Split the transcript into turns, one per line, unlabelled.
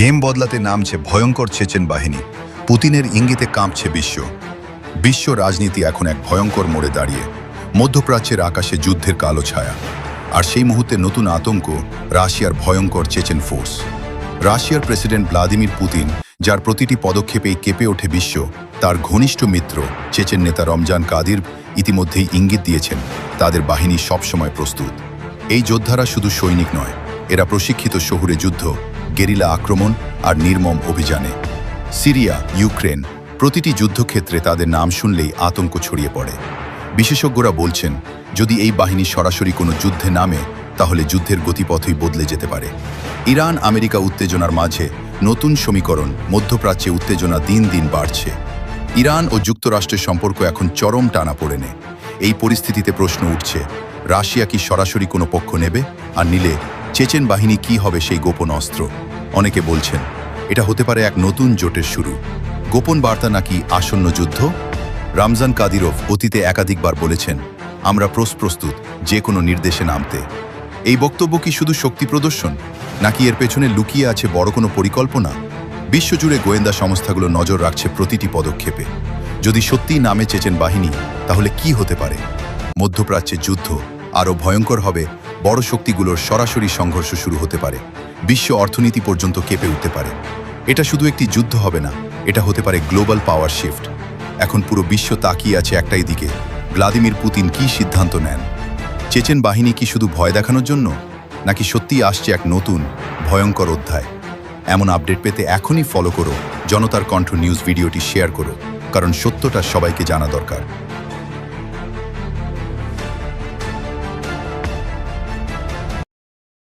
Game বদলাতে নামছে ভয়ঙ্কর চেচেন বাহিনী। পুতিনের ইঙ্গিতে কাঁপছে বিশ্ব। বিশ্ব রাজনীতি এখন এক ভয়ঙ্কর মোড়ে দাঁড়িয়ে। মধ্যপ্রাচ্যের আকাশে যুদ্ধের কালো ছায়া। আর সেই মুহূর্তে নতুন আতঙ্ক, রাশিয়ার ভয়ঙ্কর চেচেন ফোর্স। রাশিয়ার প্রেসিডেন্ট ভ্লাদিমির পুতিন, যার প্রতিটি পদক্ষেপেই কেঁপে ওঠে বিশ্ব, তার ঘনিষ্ঠ মিত্র চেচেন নেতা রমজান কাদির ইতিমধ্যেই ইঙ্গিত দিয়েছেন তাদের বাহিনী সবসময় প্রস্তুত। এই যোদ্ধারা শুধু সৈনিক নয়, এরা প্রশিক্ষিত শহুরে যুদ্ধ, গেরিলা আক্রমণ আর নির্মম অভিযানে। সিরিয়া, ইউক্রেন, প্রতিটি যুদ্ধক্ষেত্রে তাদের নাম শুনলেই আতঙ্ক ছড়িয়ে পড়ে। বিশেষজ্ঞরা বলছেন, যদি এই বাহিনী সরাসরি কোনো যুদ্ধে নামে, তাহলে যুদ্ধের গতিপথই বদলে যেতে পারে। ইরান আমেরিকা উত্তেজনার মাঝে নতুন সমীকরণ, মধ্যপ্রাচ্যে উত্তেজনা দিন দিন বাড়ছে। ইরান ও যুক্তরাষ্ট্রের সম্পর্ক এখন চরম টানাপোড়েনে। এই পরিস্থিতিতে প্রশ্ন উঠছে, রাশিয়া কি সরাসরি কোনো পক্ষ নেবে? আর নিলে চেচেন বাহিনী কি হবে সেই গোপন অস্ত্র? অনেকে বলছেন, এটা হতে পারে এক নতুন জোটের শুরু। গোপন বার্তা নাকি আসন্ন যুদ্ধ? রমজান কাদিরভ অতীতে একাধিকবার বলেছেন, আমরা প্রস্তুত যে কোনো নির্দেশে নামতে। এই বক্তব্য কি শুধু শক্তি প্রদর্শন, নাকি এর পেছনে লুকিয়ে আছে বড় কোনো পরিকল্পনা? বিশ্বজুড়ে গোয়েন্দা সংস্থাগুলো নজর রাখছে প্রতিটি পদক্ষেপে। যদি সত্যিই নামে চেচেন বাহিনী, তাহলে কি হতে পারে? মধ্যপ্রাচ্যের যুদ্ধ আরও ভয়ঙ্কর হবে। বড় শক্তিগুলোর সরাসরি সংঘর্ষ শুরু হতে পারে। বিশ্ব অর্থনীতি পর্যন্ত কেঁপে উঠতে পারে। এটা শুধু একটি যুদ্ধ হবে না, এটা হতে পারে গ্লোবাল পাওয়ার শিফট। এখন পুরো বিশ্ব তাকিয়ে আছে একটাই দিকে, ভ্লাদিমির পুতিন কি সিদ্ধান্ত নেন। চেচেন বাহিনী কি শুধু ভয় দেখানোর জন্য, নাকি সত্যিই আসছে এক নতুন ভয়ঙ্কর অধ্যায়? এমন আপডেট পেতে এখনই ফলো করো জনতার কণ্ঠ নিউজ, ভিডিওটি শেয়ার করো, কারণ সত্যটা সবাইকে জানা দরকার।